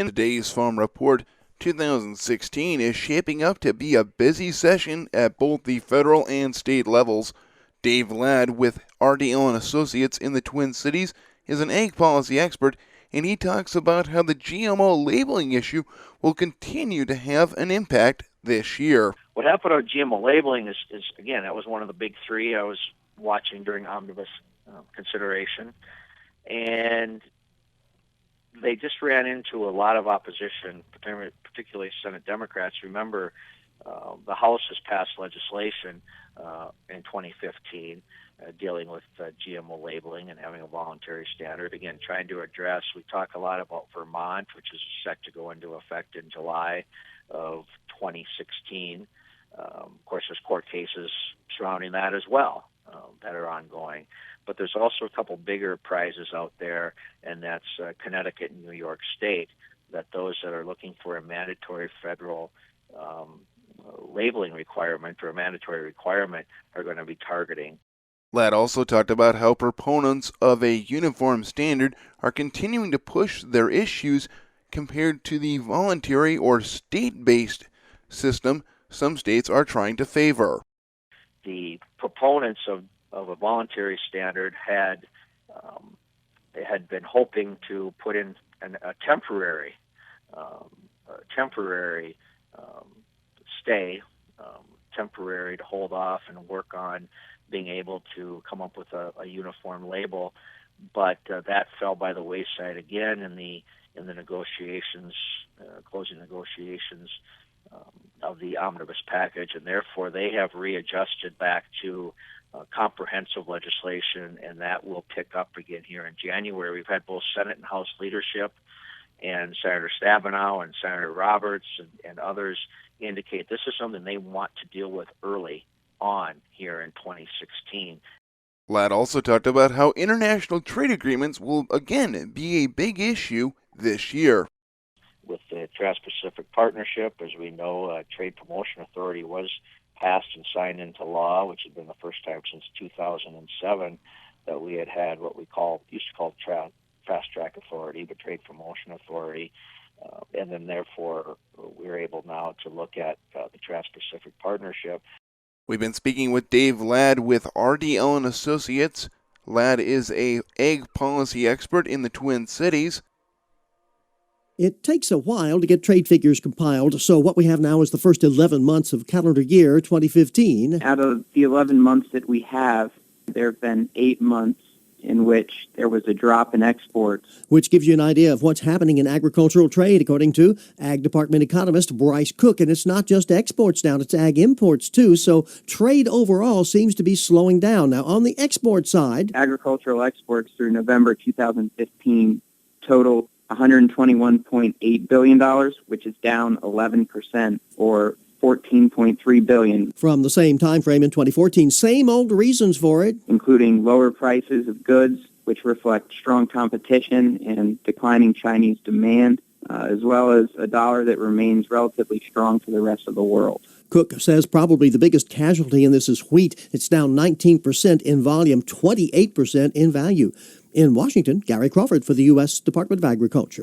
In today's Farm Report, 2016 is shaping up to be a busy session at both the federal and state levels. Dave Ladd with RDL & Associates in the Twin Cities is an ag policy expert, and he talks about how the GMO labeling issue will continue to have an impact this year. What happened on GMO labeling is again, that was one of the big three I was watching during omnibus consideration, and they just ran into a lot of opposition, particularly Senate Democrats. Remember, the House has passed legislation in 2015 dealing with GMO labeling and having a voluntary standard. Again, trying to address, we talk a lot about Vermont, which is set to go into effect in July of 2016. Of course, there's court cases surrounding that as well that are ongoing. But there's also a couple bigger prizes out there, and that's Connecticut and New York State, that those that are looking for a mandatory federal labeling requirement or a mandatory requirement are going to be targeting. Ladd also talked about how proponents of a uniform standard are continuing to push their issues compared to the voluntary or state-based system some states are trying to favor. The proponents of a voluntary standard had been hoping to put in a temporary stay, temporary to hold off and work on being able to come up with a uniform label, but that fell by the wayside again in the negotiations, closing negotiations of the omnibus package, and therefore they have readjusted back to comprehensive legislation, and that will pick up again here in January. We've had both Senate and House leadership, and Senator Stabenow and Senator Roberts and others indicate this is something they want to deal with early on here in 2016. Ladd also talked about how international trade agreements will again be a big issue this year. With the Trans-Pacific Partnership, as we know, Trade Promotion Authority was passed and signed into law, which had been the first time since 2007 that we had what we used to call Fast Track Authority, but Trade Promotion Authority. And then therefore we're able now to look at the Trans-Pacific Partnership. We've been speaking with Dave Ladd with RDL & Associates. Ladd is an ag policy expert in the Twin Cities. It takes a while to get trade figures compiled, so what we have now is the first 11 months of calendar year 2015. Out of the 11 months that we have, there have been 8 months in which there was a drop in exports. Which gives you an idea of what's happening in agricultural trade, according to Ag Department economist Bryce Cook. And it's not just exports now, it's ag imports too. So trade overall seems to be slowing down. Now, on the export side, agricultural exports through November 2015 total $121.8 billion, which is down 11%, or $14.3 billion. From the same time frame in 2014, same old reasons for it. Including lower prices of goods, which reflect strong competition and declining Chinese demand, as well as a dollar that remains relatively strong for the rest of the world. Cook says probably the biggest casualty in this is wheat. It's down 19% in volume, 28% in value. In Washington, Gary Crawford for the U.S. Department of Agriculture.